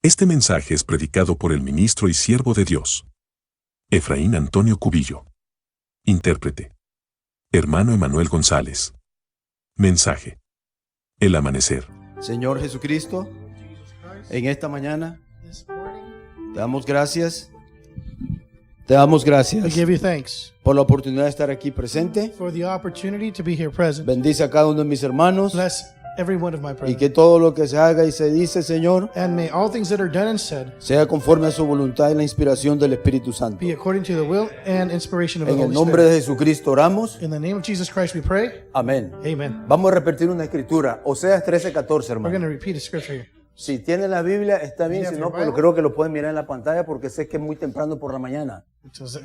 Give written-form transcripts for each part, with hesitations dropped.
Este mensaje es predicado por el ministro y siervo de Dios, Efraín Antonio Cubillo. Intérprete, hermano Emanuel González. Mensaje: el amanecer. Señor Jesucristo, en esta mañana te damos gracias. Te damos I gracias give you thanks por la oportunidad de estar aquí presente. for the opportunity to be here present. Bendice a cada uno de mis hermanos Bless every one of my y brothers. que todo lo que se haga y se dice, Señor, And may all things that are done and said sea conforme a su voluntad y la inspiración del Espíritu Santo. be according to the will and inspiration of the En el Holy nombre Spirit. de Jesucristo oramos. In the name of Jesus Christ we pray. Amén. Amen. Vamos a repetir una escritura. Oseas 13:14, We're going hermano. to repeat a scripture here. Si tienen la Biblia, está bien. Yeah, Si your no, pues Bible. creo que lo pueden mirar en la pantalla porque sé que es muy temprano por la mañana. Entonces,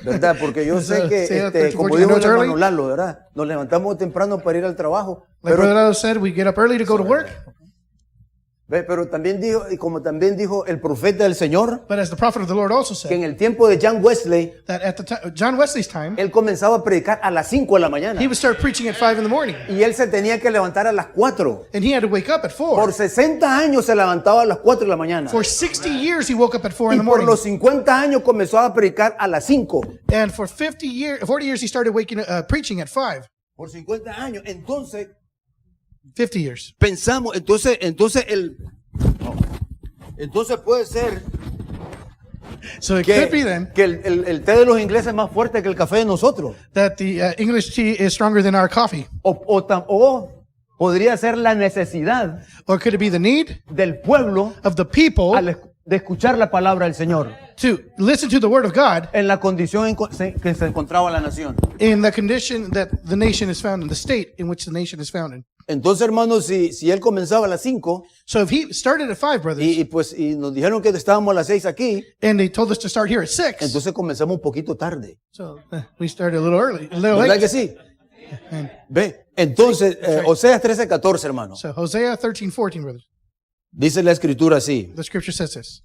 ¿Verdad? Porque yo sé que, Sí, como 14, dijo el it's hermano early. Lalo, ¿verdad? Nos levantamos temprano para ir al trabajo. like Brother Pero, Lalo said, we get up early to go to work. pero también dijo, y como también dijo el profeta del Señor, But as the prophet of the Lord also que en said, el tiempo de John Wesley, that at the time, John Wesley's time, él comenzaba a predicar a las 5 de la mañana. he would start preaching at 5 in the morning. Y él se tenía que levantar a las 4. And he had to wake up at 4. Por 60 años se levantaba a las 4 de la mañana. For 60 years he woke up at 4 in Y the por morning. los 50 años comenzó a predicar a las 5. And for 40 years he started preaching at 5. Por 50 años. Entonces, 50 years. pensamos, entonces puede ser So it could be que, then que el té de los ingleses es más fuerte que el café de nosotros. that the English tea is stronger than our coffee. O podría ser la necesidad Or could it be the need del pueblo of the people de escuchar la palabra del Señor to listen to the word of God en la condición que se encontraba la nación. in the condition that the nation is found in, the state in which the nation is found in? Entonces, hermanos, si él comenzaba a las 5 So if he started at 5, brothers, y nos dijeron que estábamos a las 6 aquí, and they told us to start here at 6, entonces comenzamos un poquito tarde. so we started a little early, a little ¿Verdad late. que sí? And Ve, entonces, right. Oseas 13:14, hermano. so Hosea 13:14, brothers, Dice la escritura así. the scripture says this.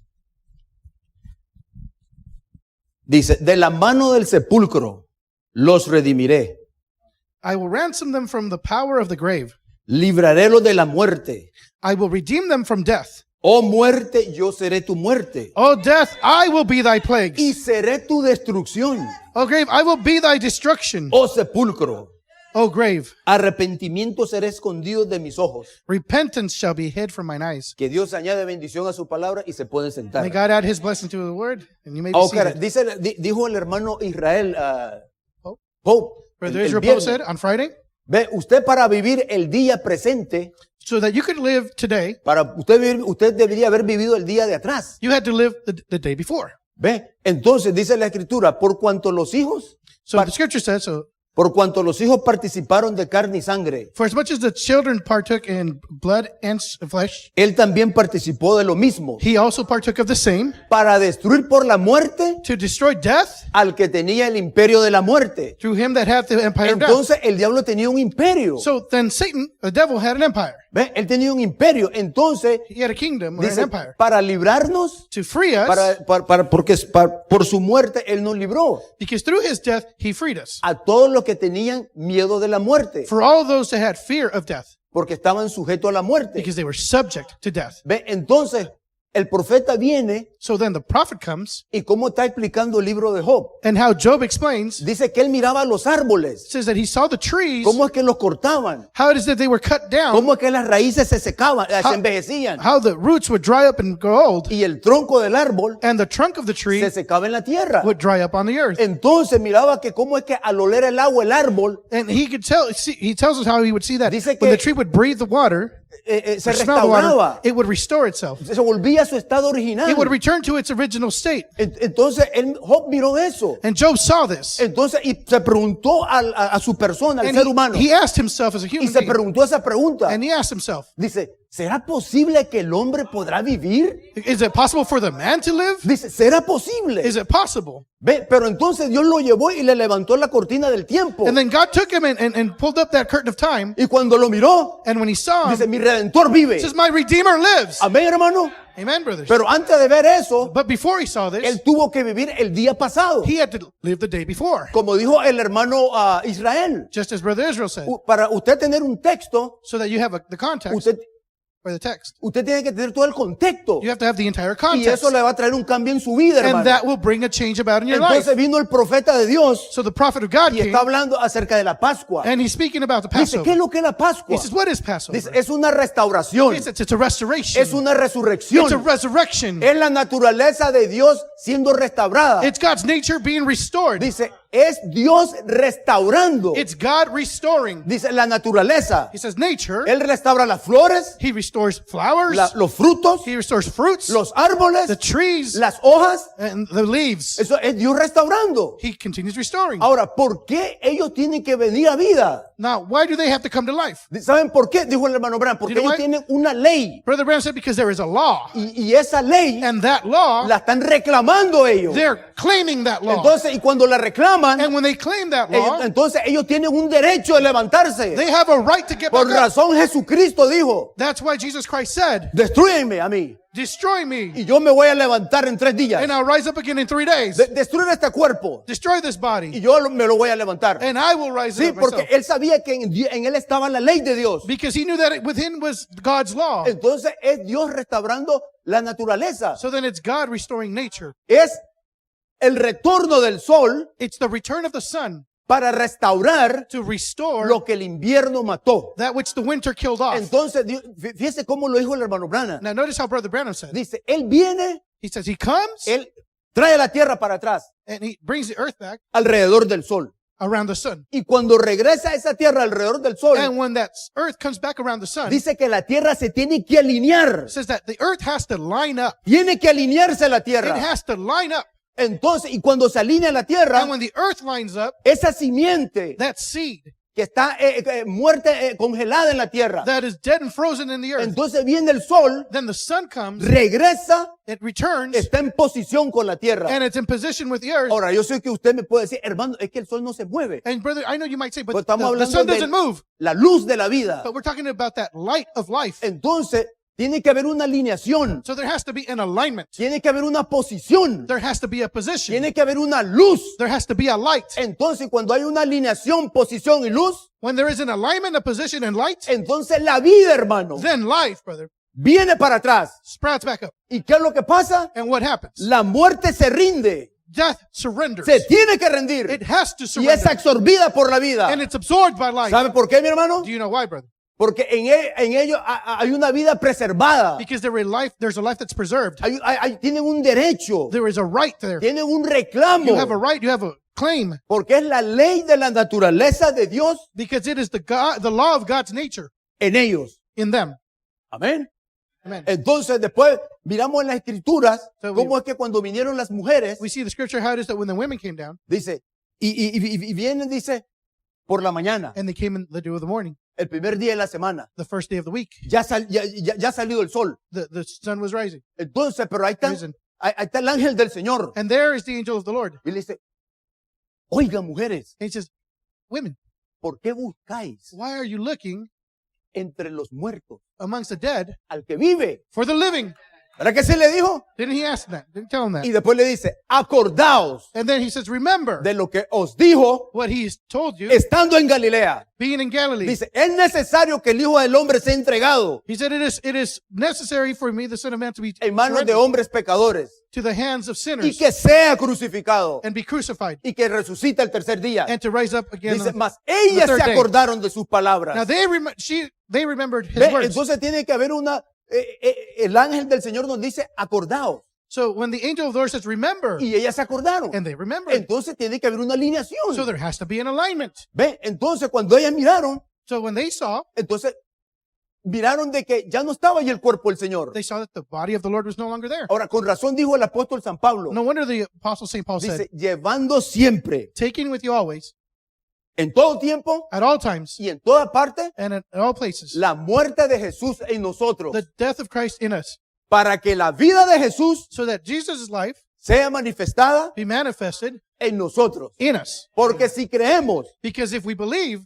Dice, de la mano del sepulcro los redimiré. I will ransom them from the power of the grave. Librarélos de la muerte. I will redeem them from death. Oh muerte, yo seré tu muerte. O death, I will be thy plagues. Y seré tu destrucción. O grave, I will be thy destruction. Oh sepulcro, O grave, arrepentimiento será escondido de mis ojos. repentance shall be hid from mine eyes. Que Dios añade bendición a su palabra y se pueden sentar. May God add his blessing to the word, and you may be Oh, cara, seated. dijo el hermano Israel, Pope? Pope, Brother el Israel Pope viernes. said on Friday, Ve, usted para vivir el día presente, so that you could live today, usted debería haber vivido el día de atrás. you had to live the day before. Ve, entonces dice la escritura, por cuanto los hijos participaron de carne y sangre, for as much as the children partook in blood and flesh, él también participó de lo mismo, he also partook of the same, para destruir por la muerte to destroy death al que tenía el imperio de la muerte. through him that hath the empire of death. Entonces el diablo tenía un imperio. So then Satan, the devil, had an empire. Ve, él tenía un imperio. Entonces He had a kingdom or an dice, empire. para librarnos, To free us, por su muerte él nos libró because through his death he freed us. a todos los que tenían miedo de la muerte, For all those that had fear of death, porque estaban sujetos a la muerte. because they were subject to death. Ve, entonces el profeta viene So then the prophet comes, y cómo está explicando el libro de Job. and how Job explains, Dice que él miraba los árboles, says that he saw the trees, cómo es que los cortaban, how it is that they were cut down, cómo es que las raíces se secaban, se How- envejecían, how the roots would dry up and grow old, y el tronco del árbol and the trunk of the tree se secaba en la tierra. would dry up on the earth. Entonces miraba que cómo es que al oler el agua el árbol And he could tell, he tells us how he would see that. Dice When que- the tree would breathe the water, se or smell the water, restauraba, it would restore itself. se volvía a su estado original. It would return to its original state. Entonces Job miró eso. And Job saw this. Entonces y se preguntó a su persona, al And ser humano, he asked himself as a y human se being, preguntó esa pregunta. and he asked himself, Dice, ¿será posible que el hombre podrá vivir? is it possible for the man to live? Dice, ¿será posible? Is it possible? Ve, pero entonces Dios lo llevó y le levantó la cortina del tiempo. And then God took him and pulled up that curtain of time. Y cuando lo miró, And when he saw dice, him, mi redentor vive. he says, my Redeemer lives. Amén, hermano. Amen, brothers. Pero antes de ver eso, But before he saw this, él tuvo que vivir el día pasado. he had to live the day before. Como dijo el hermano Israel, Just as Brother Israel said. para usted tener un texto, So that you have the context. usted by the text. Usted tiene que tener todo el contexto. You have to have the entire Y context. eso le va a traer un cambio en su vida, And hermano. that will bring a change about in your life. Entonces vino el profeta de Dios So the prophet of God y came, está hablando acerca de la Pascua. and he's speaking about the Dice, ¿qué es Passover. lo que es la Pascua? He says, what is Passover? Dice, es una restauración, He says, it's a restoration. es una It's a resurrección, resurrection. es la naturaleza de Dios siendo restaurada. It's God's nature being restored. Dice, es Dios restaurando. It's God restoring. Dice, la naturaleza. He says nature. Él restaura las flores, He restores flowers. los frutos, He restores fruits, los árboles, the trees, las hojas. and the leaves. Eso es Dios restaurando. He continues restoring. Ahora, ¿por qué ellos tienen que venir a vida? Now, why do they have to come to life? ¿Saben por qué? Dijo el hermano Branham. Porque You know ellos why? tienen una ley. Brother Branham said because there is a law. Y esa ley And that law, la están reclamando ellos. they're claiming that law. Entonces, y cuando la reclaman, And when they claim that law, entonces ellos tienen un derecho de levantarse. they have a right to get Por back up. razón Jesucristo dijo, That's why Jesus Christ said, destrúyenme a mí destroy me, y yo me voy a levantar en 3 días. and I'll rise up again in 3 days. Destruir este cuerpo Destroy this y body, yo me lo voy a levantar. and I will rise Sí, it up porque myself. él sabía que en él estaba la ley de Dios. Because he knew that within was God's law. Entonces es Dios restaurando la naturaleza. So then it's God restoring nature. Es el retorno del sol It's the return of the sun para restaurar to restore lo que el invierno mató. that which the winter killed off. Entonces, fíjese cómo lo dijo el hermano Branham. Now notice how Brother Branham said. Dice, él viene, He says he comes él trae la tierra para atrás, and he brings the earth back alrededor del sol. around the sun. Y cuando regresa esa tierra alrededor del sol, And when that earth comes back around the sun, it dice que la tierra se tiene que alinear. says that the earth has to line up. Tiene que alinearse la It tierra. has to line up. Entonces, y cuando se alinea la tierra, And when the earth lines up, esa simiente that seed que está muerta, congelada en la tierra, that is dead and frozen in the earth, entonces viene el sol, then the sun comes, regresa, it returns, está en posición con la tierra. and it's in position with the earth. Ahora, yo sé que usted me puede decir, hermano, es que el sol no se mueve. And brother, I know you might say, but Pues estamos the hablando sun de doesn't move. la luz de la vida. But we're talking about that light of life. Entonces, tiene que haber una alineación, So there has to be an alignment. tiene que haber una posición, There has to be a position. tiene que haber una luz. There has to be a light. Entonces, cuando hay una alineación, posición y luz, When there is an alignment, a position, and light, entonces la vida, hermano, then life, brother, viene para atrás. sprouts back up. ¿Y qué es lo que pasa? And what happens? La muerte se rinde, Death surrenders. se tiene que rendir It has to y es surrender. absorbida por la vida. And it's absorbed by life. ¿Sabe por qué, mi hermano? Do you know why, brother? Porque en ellos hay una vida preservada. Because there's a life that's preserved. Tienen un derecho, There is a right there. tienen un reclamo. You have a right, you have a claim. Porque es la ley de la naturaleza de Dios Because it is the law of God's nature en ellos. in them. Amén. Amen. Entonces después miramos en las escrituras So cómo es que cuando vinieron las mujeres, We see the scripture how it is that when the women came down, dice, y vienen, dice, por la mañana, and they came in the dew of the morning, el primer día de la semana, the first day of the week, ya ha salido el sol. the sun was rising. Entonces, pero ahí está, Risen. ahí está el ángel del Señor. And there is the angel of the Lord. Y le dice, oigan mujeres, And he says, women, ¿por qué buscáis why are you looking entre los muertos amongst the dead al que vive? for the living? ¿Verdad que se le dijo? Didn't he ask that? Didn't tell him that. Y después le dice, acordaos And then he says, remember de lo que os dijo what he's told you estando en Galilea. being in Galilee. Dice, es necesario que el Hijo del Hombre sea entregado He said, it is necessary for me, the Son of Man, to be en manos de surrendered hombres pecadores to the hands of y sinners que sea crucificado and be crucified y que resucita el tercer día. and to rise up again. Dice, on mas ellas the third se day. acordaron de sus Now palabras. they remembered his ¿Ve? words. Entonces tiene que haber el ángel del Señor nos dice, acordaos. So when the angel of the Lord says, remember, Y ellas se acordaron. and they remembered. Entonces tiene que haber una alineación. So there has to be an alignment. ¿Ve? Entonces cuando ellas miraron, So when they saw miraron de que ya no estaba ahí el cuerpo del Señor. that the body of the Lord was no longer there. Ahora, con razón dijo el apóstol San Pablo, No wonder the apostle St. Paul said, dice, llevando siempre, taking with you always, en todo tiempo at all times, y en toda parte, and at all places, la muerte de Jesús en nosotros, the death of Christ in us, para que la vida de Jesús so that Jesus' life sea manifestada be manifested en nosotros. in us. Porque si creemos Because if we believe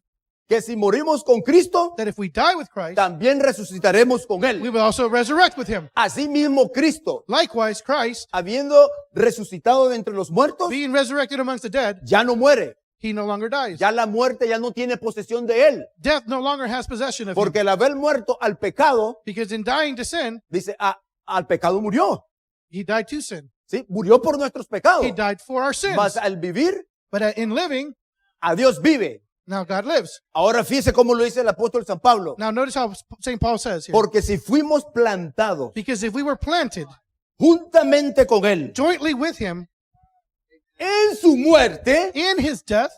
que si morimos con Cristo, that if we die with Christ, también resucitaremos con we Él. will also resurrect with him. Asimismo, Cristo, Likewise, Christ, habiendo resucitado de entre los muertos, being resurrected amongst the dead, ya no muere. he no longer dies. Ya la muerte ya no tiene posesión de él. Death no longer has possession of him. Porque el haber muerto al pecado, Because in dying to sin, dice, al pecado murió. he died to sin. ¿Sí? Murió por nuestros pecados. He died for our sins. Mas al vivir, But in living, a Dios vive. now God lives. Ahora fíjese cómo lo dice el apóstol San Pablo. Now notice how St. Paul says here. Porque si fuimos plantados Because if we were planted juntamente con él jointly with him en su muerte, in his death,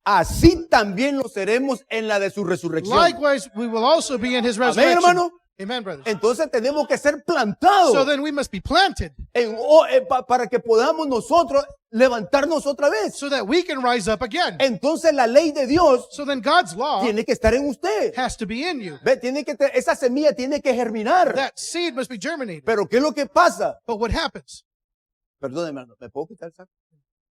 así también lo seremos en la de su resurrección. likewise we will also be in his Amén, resurrection. hermano. Amen, brothers. Entonces tenemos que ser plantados So then we must be planted para que podamos nosotros levantarnos otra vez. so that we can rise up again. Entonces la ley de Dios So then God's law tiene que estar en usted. has to be in you. Ve, esa semilla tiene que germinar. That seed must be germinated. Pero ¿qué es lo que pasa? But what happens? Perdón, hermano, ¿me puedo quitar el saco?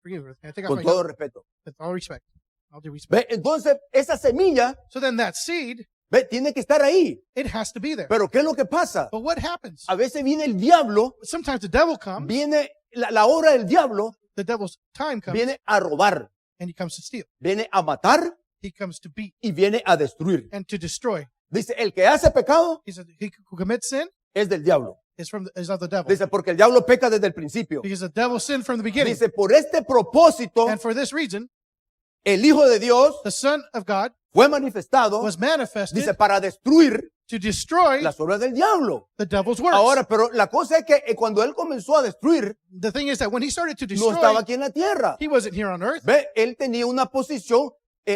Forgive me. I think Con todo respeto. with all respect. All due respect. Ve, entonces esa semilla, So then that seed, ve, tiene que estar ahí. it has to be there. Pero ¿qué es lo que pasa? But what happens? A veces viene el diablo, Sometimes the devil comes, viene la obra del diablo, the devil's time comes, viene a robar, and he comes to steal. viene a matar He comes to beat y viene a destruir. and to destroy. Dice, el que hace pecado He said, he who commits sin es del diablo. is of the devil. Dice, porque el diablo peca desde el principio. Because the devil sinned from the beginning. Dice, por este propósito, And for this reason, el Hijo de Dios the Son of God fue manifestado, was manifested dice, para destruir to destroy las obras del diablo. the devil's works. Ahora, pero la cosa es que cuando él comenzó a destruir, The thing is that when he started to no destroy, estaba aquí en la tierra. he wasn't here on earth. Ve, él tenía una posición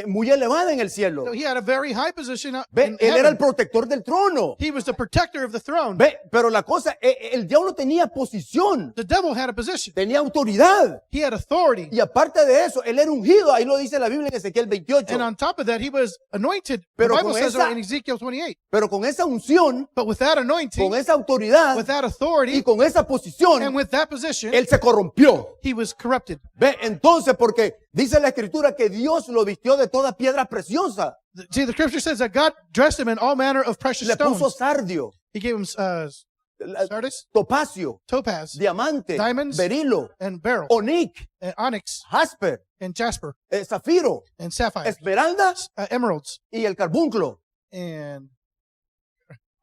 muy elevada en el cielo. So he had a very high position Ve, in él era el heaven. protector del trono. He was the protector of the throne. Ve, pero la cosa, el diablo tenía posición, The devil had a position. tenía autoridad. He had authority. Y aparte de eso, él era ungido. Ahí lo dice la Biblia en Ezequiel 28. And on top of that, he was anointed. The Pero Bible con says esa- in Ezekiel 28. Pero con esa unción, But with that anointing, con esa autoridad with that y authority, con esa and posición, with that position, él se corrompió. he was corrupted. Ve, entonces, porque dice la Escritura que Dios lo vistió de toda piedra preciosa. See, the scripture says that God dressed him in all manner of precious Le puso stones. sardio, He gave him sardis, topacio, topaz, diamante, Diamonds. berilo, and beryl, onic, and onyx, jasper, and jasper, zafiro, and sapphire, esmeralda emeralds, y el carbunclo. and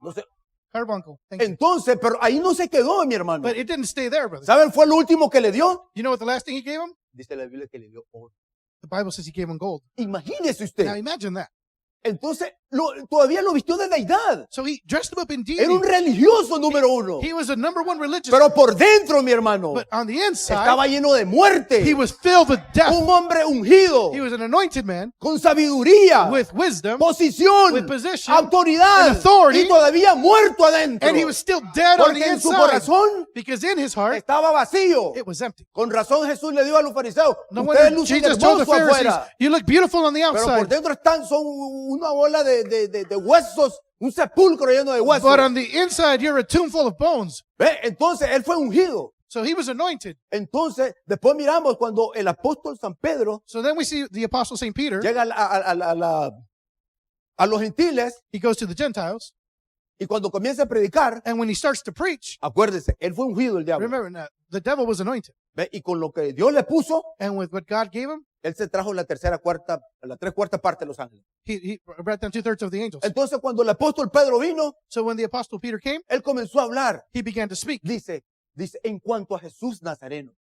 No sé. carbuncle. Thank you. Entonces, pero ahí no se quedó, mi hermano. But it didn't stay there, brother. ¿Saben? Fue lo último que le dio. You know what the last thing he gave him? Dice la Biblia que le dio oro. The Bible says he gave him gold. Imagínese Now usted. imagine that. Entonces, todavía lo vistió de deidad. So he dressed him up in Era un deity. religioso número uno. He was a number one religious. Pero por dentro, mi hermano, But on the inside, estaba lleno de muerte. he was filled with death. Un hombre ungido, He was an anointed man con sabiduría, with wisdom, posición, with position, autoridad, and authority, y todavía muerto adentro. and he was still dead on Porque the en su inside. corazón Because in his heart, estaba vacío. it was empty. Con razón Jesús le dijo a los fariseos, No ustedes wonder lucen Jesus told the hermosos Pharisees, afuera, you look beautiful on the pero por outside, dentro son una bola de huesos, un sepulcro lleno de huesos. but on the inside, you're a tomb full of bones. ¿Ve? Entonces él fue ungido. So he was anointed. Entonces después miramos cuando el apóstol San Pedro So then we see the apostle St. Peter, llega a los gentiles he goes to the Gentiles, y cuando comienza a predicar, and when he starts to preach, acuérdese, él fue ungido el diablo. remember now, the devil was anointed. ¿Ve? Y con lo que Dios le puso, And with what God gave him, él se trajo la tres cuartas partes de los ángeles. he brought down 2/3 of the angels. Entonces cuando el apóstol Pedro vino, So when the apostle Peter came, él comenzó a hablar. he began to speak Dice, en cuanto a Jesús Nazareno.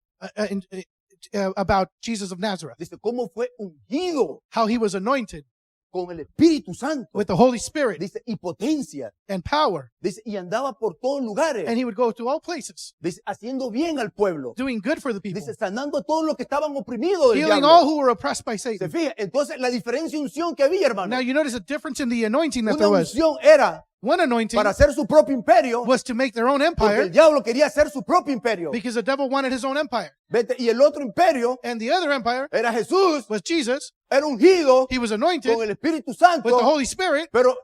about Jesus of Nazareth, Dice, cómo fue ungido how he was anointed con el Espíritu Santo. with the Holy Spirit Dice, y potencia. and power. Dice, y andaba por todos lugares. And he would go to all places, Dice, haciendo bien al pueblo. doing good for the people, Dice, sanando a todos los que estaban oprimidos del healing diablo. all who were oppressed by Se Satan. fija, entonces la diferencia de unción que había, hermano. Now you notice a difference in the anointing that Una there was. unción era One anointing para hacer su propio imperio, was to make their own porque el empire diablo quería hacer su propio imperio. because the devil wanted his own empire. Vete, y el otro imperio And the other empire era Jesús, was Jesus. era ungido He was anointed con el Espíritu with the Santo, Holy Spirit, pero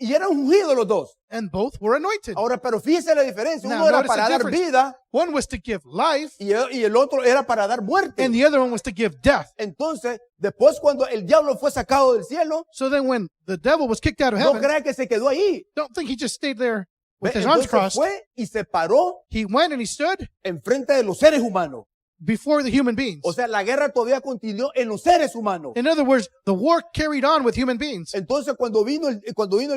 y eran ungidos los dos. and both were anointed. Ahora, pero fíjese la diferencia. Now, Uno era notice the para dar difference. vida One was to give life, y el otro era para dar muerte. and the other one was to give death. Entonces, después cuando el diablo fue sacado del cielo, So then when the devil was kicked out of no heaven, crea que se quedó ahí. don't think he just stayed there with Ve, his arms entonces crossed. fue y se paró He went and he stood enfrente de los seres humanos. before the human beings. O sea, la guerra todavía continuó en los seres humanos. In other words, the war carried on with human beings. Entonces, cuando vino el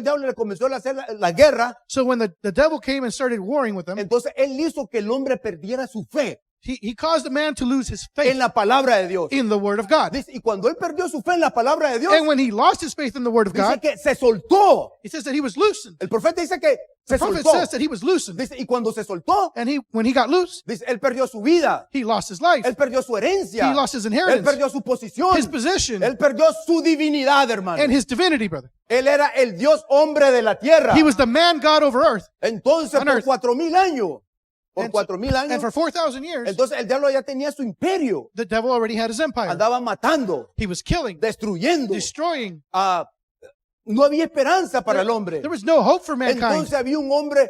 diablo y le comenzó a hacer la guerra, So when the devil came and started warring with them, entonces él hizo que el hombre perdiera su fe he caused a man to lose his en faith la palabra de Dios. in the word of God. Dice, y cuando él perdió su fe en la palabra de Dios, And when he lost his faith in the word of dice God, que se soltó. he says that he was loosened. El profeta dice que se The prophet soltó. says that he was loosened. Dice, y cuando se soltó, And when he got loose, dice, él perdió su vida, he lost his life. él perdió su herencia, He lost his él inheritance, perdió su posición, his position, él perdió su divinidad, hermano. and his divinity, brother. Él era el Dios hombre de la tierra. He was the man God over earth. Entonces, on por earth. 4,000 años, por And 4,000 And años, for 4,000 years, entonces el diablo ya tenía su imperio. the devil already had his empire. Andaba matando, He was killing, destruyendo. destroying. No había esperanza para el hombre. There was no hope for mankind. Entonces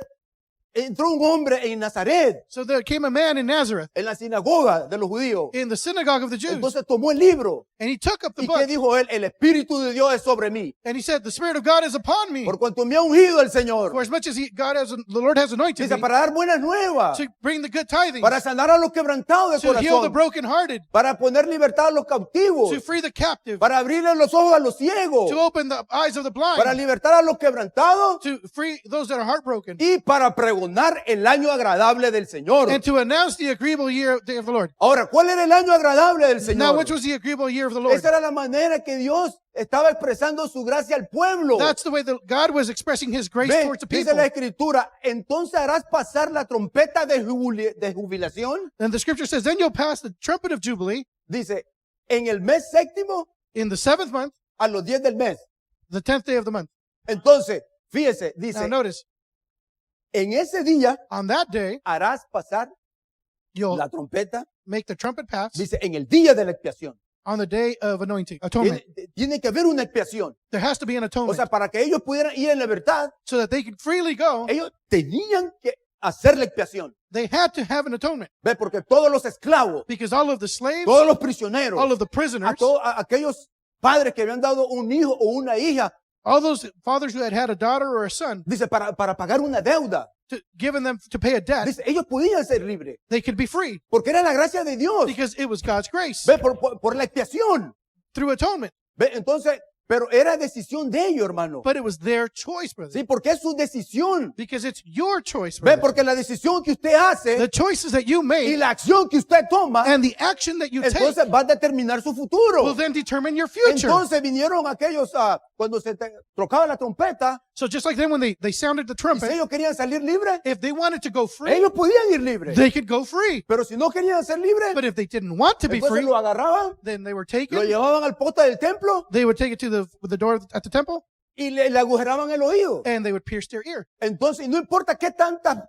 entró un hombre en Nazaret, So there came a man in Nazareth, en la sinagoga de los judíos. in the synagogue of the Jews, Entonces tomó el libro. and he took up the ¿Y qué book, dijo él? El Espíritu de Dios es sobre mí. and he said, "The Spirit of God is upon me, Por cuanto me ha ungido el Señor. for as much as the Lord has anointed Dice, me para dar buenas nuevas. to bring the good tidings, Para sanar a los quebrantados de to heal the corazón. brokenhearted, Para poner libertad a los cautivos. to free the captive, Para abrirle los ojos a los ciegos. to open the eyes of the Para blind, libertar a los quebrantados. to free those that are heartbroken, Y para pregonar el año agradable del Señor. and to announce the agreeable day of the Lord." Ahora, ¿cuál era el año agradable del Now, Señor? which was the agreeable year of the Lord? Esa era la manera que Dios estaba expresando su gracia al pueblo. That's the way that God was expressing his grace Ve, towards the dice people. la Escritura, entonces harás pasar la trompeta de jubilación. And the scripture says, "Then you'll pass the trumpet of Jubilee Dice, en el mes séptimo in the 7th month, a los 10 del mes. the 10th day of the month." Entonces, fíjese, Now dice, notice, en ese día on that day, harás pasar you'll la trompeta. make the trumpet pass Dice, en el día de la expiación. on the day of anointing, atonement. Tiene que haber una expiación. There has to be an O atonement sea, para que ellos pudieran ir en libertad, so that they could freely go. ellos tenían que hacer la expiación. They had to have an atonement Ve, porque todos los esclavos, because all of the slaves, todos los prisioneros, all of the prisoners, a aquellos padres que habían dado un hijo o una hija, all those fathers who had had a daughter or a son, dice, para pagar una deuda, given them to pay a debt, dice, ellos podían ser libres, they could be free porque era la gracia de Dios. because it was God's grace Ve, por la expiación. through atonement. Ve, entonces, pero era decisión de ellos, hermano. But it was their choice, brother. Sí, porque es su decisión. Because it's your choice, Ve, brother. porque la decisión que usted hace The choices that you y make la acción que usted toma, and the action that you take entonces va a determinar su futuro. will then determine your future. Entonces vinieron aquellos, cuando se tocaba la trompeta, So just like then when they sounded the y si trumpet, ellos querían salir libres, if they wanted to go free, ellos podían ir libres. they could go free. Pero si no querían ser libres, But if they didn't want to be entonces free, lo agarraban, then they were lo taken. llevaban al poste del templo They would take it to the door at the temple, y le agujeraban el oído. and they would pierce their ear. Entonces, no importa qué tantas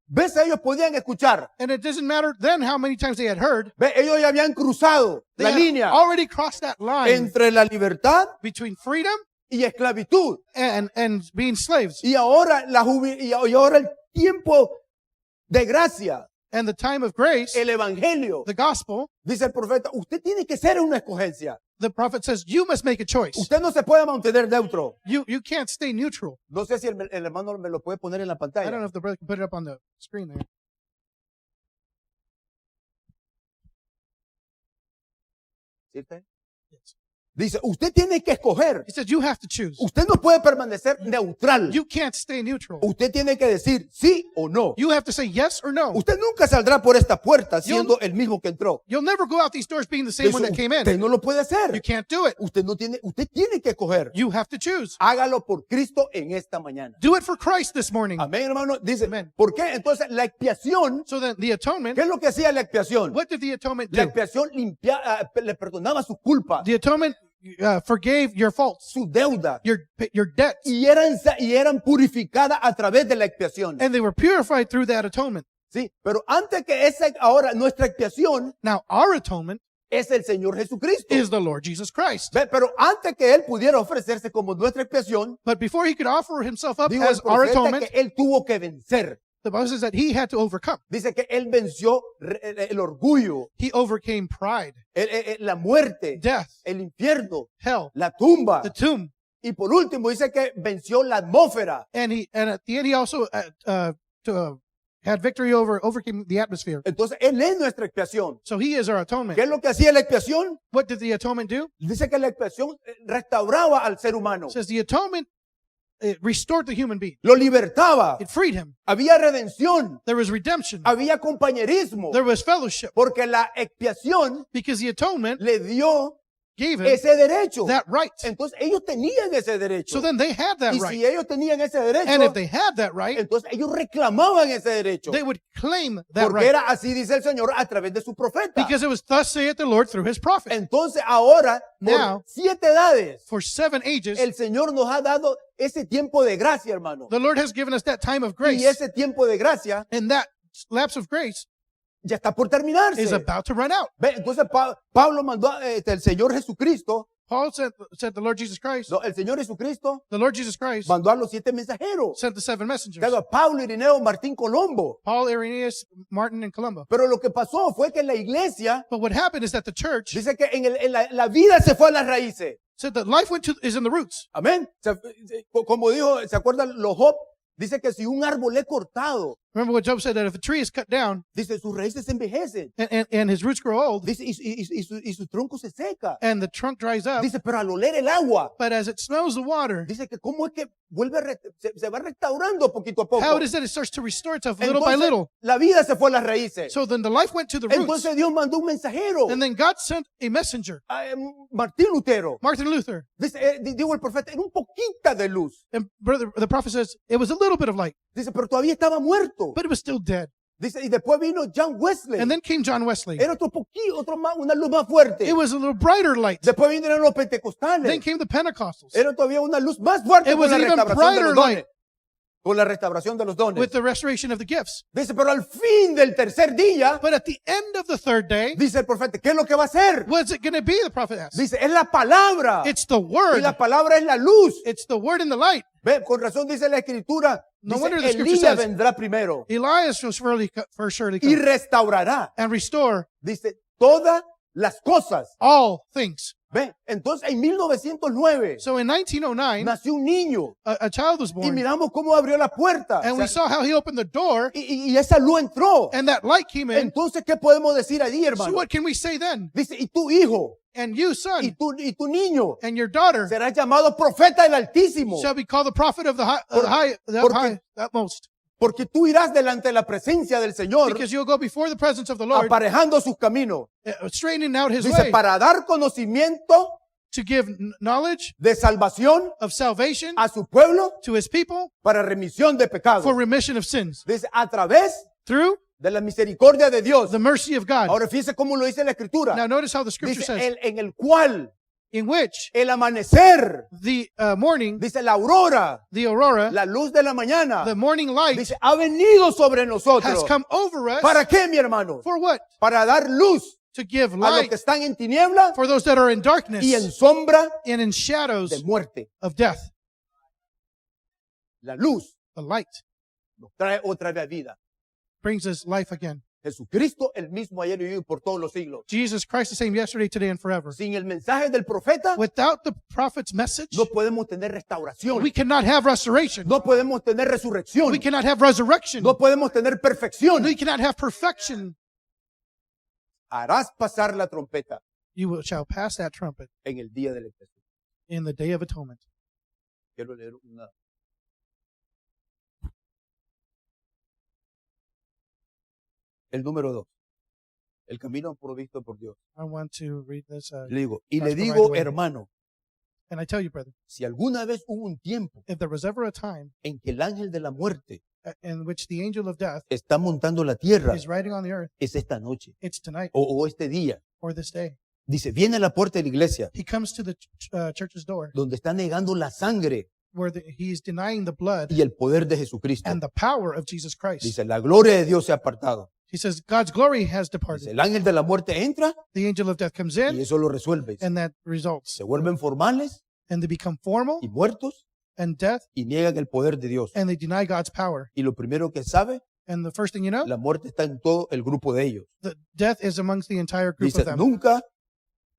veces ellos podían escuchar. And it doesn't matter then how many times they had heard. Ve, ellos ya habían cruzado They la had línea already crossed that line entre la libertad between freedom y esclavitud. and being slaves. Y ahora, y ahora el tiempo de gracia, And the time of grace, el evangelio, the gospel, dice el profeta, usted tiene que ser una escogencia. the prophet says, you must make a choice. Usted no se puede mantener neutro. You can't stay neutral. No sé si el hermano me lo puede poner en la I don't know pantalla. if the brother can put it up on the screen there. ¿Sí está? Yes. Dice, usted tiene que escoger. He said, you have to choose. Usted no puede permanecer neutral. You can't stay neutral. Usted tiene que decir sí o no. You have to say yes or no. Usted nunca saldrá por esta puerta siendo el mismo que entró. You'll never go out these doors being the same Eso one that came usted in. no lo puede You hacer. can't do it. Usted tiene que escoger. You have to choose. Hágalo por Cristo en esta mañana. Do it for Christ this morning. Amén, hermano. Dice, Amén. ¿por qué? Entonces, la expiación, So then the atonement, ¿qué es lo que hacía la expiación? what did the atonement La do? expiación le perdonaba su culpa, The atonement forgave your faults, su deuda, your debts, y eran purificadas a través de la expiación. and they were purified through that atonement. Sí, pero antes que ahora nuestra expiación Now our atonement es el Señor Jesucristo. is the Lord Jesus Christ. Ve, pero antes que Él pudiera ofrecerse como nuestra expiación, But before he could offer himself up dijo el as our profeta atonement, que Él tuvo que vencer. the Bible says that he had to overcome. Dice que Él venció el orgullo, He overcame pride, la muerte, death, el infierno, hell, la tumba. the tomb, Y por último dice que venció la atmósfera. and at the end he also had victory overcame the atmosphere. Entonces, Él es nuestra expiación. So he is our atonement. ¿Qué es lo que hacía la expiación? What did the atonement do? Dice que la expiación restauraba al ser humano, It says the atonement restored the human being. lo libertaba, It freed him. había redención, There was redemption. había compañerismo, There was fellowship. porque la expiación Because the atonement le dio gave him ese derecho. that right. Entonces ellos tenían ese derecho. So then they had that Y si right. ellos tenían ese derecho, And if they had that right, entonces ellos reclamaban ese derecho. they would claim that Porque right. era así, dice el Señor, a través de su profeta. Because it was thus saith the Lord through his prophet. Entonces ahora, Now, por 7 edades, For 7 ages, el Señor nos ha dado ese tiempo de gracia, hermano. the Lord has given us that time of Y grace. ese tiempo de gracia And that lapse of grace ya está por terminarse. is about to run out. Ve, entonces Pablo mandó el Señor Jesucristo, Paul said the Lord Jesus Christ, no, el Señor Jesucristo the Lord Jesus Christ mandó a los 7 mensajeros. sent the 7 messengers. Claro, Pablo, Irineo, Martín, Colombo. Paul, Irenaeus, Martin, and Columba. Pero lo que pasó fue que la iglesia But what happened is that the church dice que en la vida se fue a las raíces. said that life is in the roots. Amén. Como dijo, ¿se acuerdan los Job? Dice que si un árbol es cortado, Remember what Job said, that if a tree is cut down dice, sus raíces se envejecen. and his roots grow old Dice, y su tronco se seca. and the trunk dries up, Dice, pero al oler el agua, but as it smells the water, dice que cómo es que vuelve se va restaurando poquito a poco. how it is that it starts to restore itself little by Entonces, little. la vida se fue a las raíces. So then the life went to the roots. Entonces Dios mandó un mensajero, And then God sent a messenger, Martín Lutero. Martin Luther. Dice, dijo el profeta, era un poquita de luz. And brother, the prophet says it was a little bit of light, Dice, pero todavía estaba muerto. but it was still dead. Dice, y después vino John Wesley. And then came John Wesley. Era otro poquito, una luz más fuerte. It was a little brighter light. Después vinieron los Then pentecostales. came the Pentecostals Era todavía una luz más fuerte It con was la even restauración de brighter los dones. light. Con la restauración de los dones. with the restoration of the gifts. Dice, pero al fin del tercer día, But at the end of the 3rd day, dice el profeta, ¿qué es lo que va a hacer? what's it going to be? The prophet asked. Dice, es la palabra. It's the Y word. la palabra es la luz. It's the word and the light. Ve, con razón dice la escritura, No dice, wonder the scripture Elías says- vendrá primero Elias will surely y come restaurará. and restore Dice, todas las cosas. all things. Ve, entonces en 1909 So in 1909, nació un niño a child was y born. miramos cómo abrió la puerta. And O we sea, saw how he opened the door y esa luz entró. and that light came in. Entonces, ¿qué podemos decir allí, So hermano? what can we say then? Dice, y tu hijo, And you, y son, tu niño, and your daughter será llamado profeta del Altísimo. shall be called the prophet of the utmost. Porque tú irás delante de la presencia del Señor, Because you'll go before the presence of the Lord, aparejando sus caminos. straightening out his Dice, way para dar conocimiento to give knowledge de salvación of salvation a su pueblo to his people para remisión de pecados. for remission of sins Dice, a través through de la misericordia de Dios. the mercy of God. Ahora fíjese cómo lo dice la Escritura. Now notice how the scripture Dice, says, en el cual in which el amanecer, the morning, dice la aurora, the aurora, la luz de la mañana, the morning light dice, ha venido sobre has nosotros. come over us. ¿Para qué, mi hermano? For what? Para dar luz To give a los light que están en tiniebla for those that are in darkness y en sombra and in shadows de muerte. of death. La luz The light nos trae otra vez vida. brings us life again. Jesucristo, el mismo ayer y hoy y por todos los siglos. Jesus Christ the same yesterday, today, and forever. Sin el mensaje del profeta, Without the prophet's message, no podemos tener restauración. we cannot have restoration. No podemos tener resurrección. We cannot have resurrection. No podemos tener perfección. We cannot have perfection. Harás pasar la trompeta Shall pass that trumpet en el día del expiación. in the day of atonement. Quiero leer una. El número 2. El camino provisto por Dios. I want to read this. Le digo, y God's le digo, provided way. hermano, And I tell you, brother, si alguna vez hubo un tiempo if there was ever a time en que el ángel de la muerte in which the angel of death está montando la tierra, is riding on the earth, es esta noche it's tonight o este día. or this day. Dice, viene a la puerta de la iglesia He comes to the church's door donde está negando la sangre where he's denying the blood y el poder de Jesucristo. and the power of Jesus Christ. Dice, la gloria de Dios se ha apartado. He says, God's glory has Dice, departed. el ángel de la muerte entra The angel of death comes y in, eso lo resuelve. and that results. Se vuelven formales And they become formal y muertos and death, y niegan el poder de Dios. and they deny God's power. Y lo primero que sabe, And the first thing you know, la muerte está en todo el grupo de ellos. the death is amongst the entire group Dice, of them. nunca,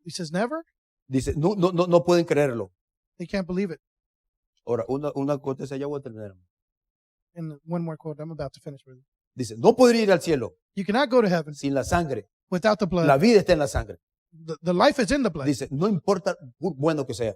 He says, never? dice, no pueden creerlo. They can't believe it. Ahora, una cosa ya voy a terminar. And one more quote, I'm about to finish with it. Dice, no podría ir al cielo You cannot go to heaven sin la sangre. without the blood. La vida está en la sangre. The life is in the blood. Dice, no importa bueno que sea.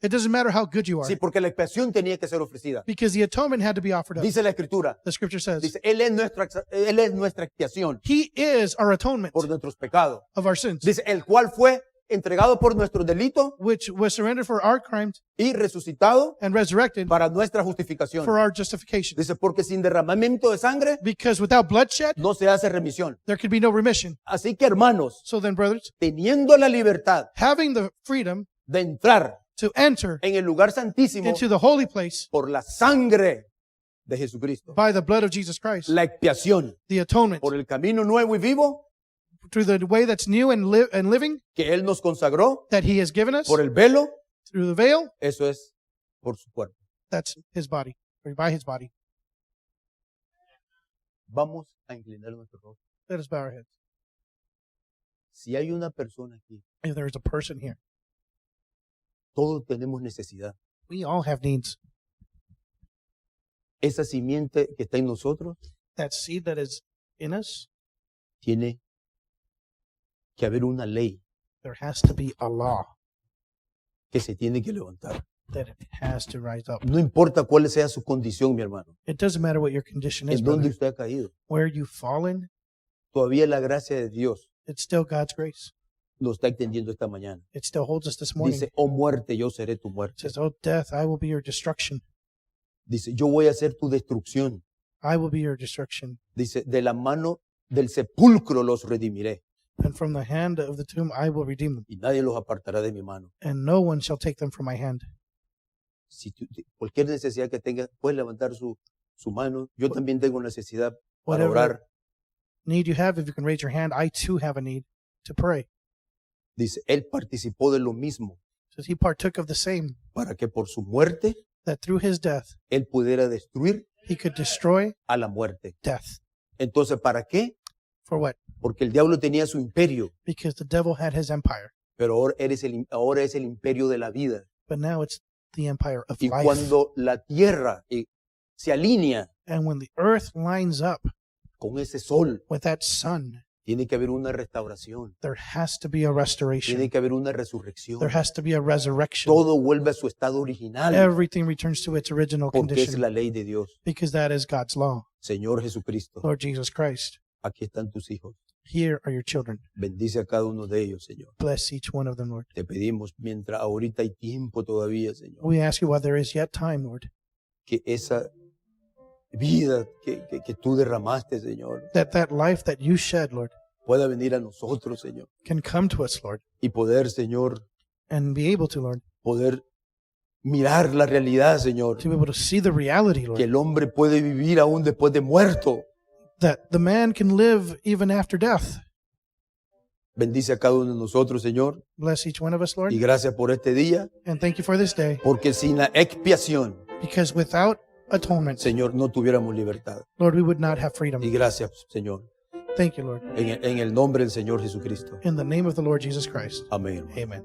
It doesn't matter how good you are. Sí, porque la expiación tenía que ser ofrecida. Because the atonement had to be offered up. Dice la Escritura. The scripture says, Dice, Él es nuestra expiación He is our atonement por nuestros pecados. of our sins, Dice, el cual fue entregado por nuestros delitos which was surrendered for our crimes y resucitado and resurrected para nuestra justificación. for our justification. Dice, porque sin derramamiento de sangre Because without bloodshed, no se hace remisión. there could be no remission. Así que, hermanos, So then, brothers, teniendo la libertad having the freedom de entrar to enter en el lugar santísimo into the holy place por la sangre de Jesucristo, by the blood of Jesus Christ, la expiación the atonement, por el camino nuevo y vivo through the way that's new and living que Él nos consagró that He has given us, por el velo, through the veil, eso es por su cuerpo. that's His body, or by His body. Vamos a inclinar nuestro rostro. Let us bow our heads. Si hay una persona aquí, If there is a person here, todos tenemos necesidad. we all have needs. Esa simiente que está en nosotros That seed that is in us, tiene que haber una ley there has to be a law que se tiene que levantar. that it has to rise up. No importa cuál sea su condición, mi hermano, It doesn't matter what your condition is, en dónde brother. usted ha caído. Where you've fallen, Todavía la gracia de Dios it's still God's grace. lo está extendiendo esta mañana. It still holds us this morning. Dice, oh muerte, yo seré tu It muerte. says, oh death, I will be your destruction. Dice, yo voy a hacer tu destrucción. I will be your destruction. Dice, de la mano del sepulcro los redimiré And from the hand of the tomb, I will redeem them. y nadie los apartará de mi mano. And no one shall take them from my hand. Si cualquier necesidad que tenga, puedes levantar su mano. Yo también tengo necesidad para Whatever orar. need you have, if you can raise your hand, I too have a need to pray. Dice, Él participó de lo mismo It says he partook of the same, para que por su muerte that through his death, Él pudiera destruir he could destroy a la muerte. death. Entonces, ¿para qué? For what? Porque el diablo tenía su imperio, Because the devil had his empire. pero ahora es el imperio de la vida. But now it's the empire of Y life. cuando la tierra se alinea And when the earth lines up con ese sol, with that sun, tiene que haber una restauración, there has to be a restoration. tiene que haber una resurrección. There has to be a resurrection. Todo vuelve a su estado original, Everything returns to its original porque es condition la ley de Dios. because that is God's law. Señor Jesucristo, Lord Jesus Christ, aquí están tus hijos. here are your children. Bendice a cada uno de ellos, Señor. Bless each one of them, Lord. Te pedimos, mientras ahorita hay tiempo todavía, Señor, We ask you while there is yet time, Lord, que esa vida que tú derramaste, Señor, that life that you shed, Lord, pueda venir a nosotros, Señor, can come to us, Lord, y poder, Señor, and be able to, Lord, poder mirar la realidad, Señor, to be able to see the reality, que Lord, el hombre puede vivir aún después de muerto. that the man can live even after death. Bendice a cada uno de nosotros, Señor, Bless each one of us, Lord, y gracias por este día, and thank you for this day, porque sin la expiación, because without atonement, Señor, no tuviéramos libertad. Lord, we would not have Y freedom. gracias, Señor, Thank you, Lord. en el nombre del Señor Jesucristo. In the name of the Lord Jesus Christ. Amén. Amen.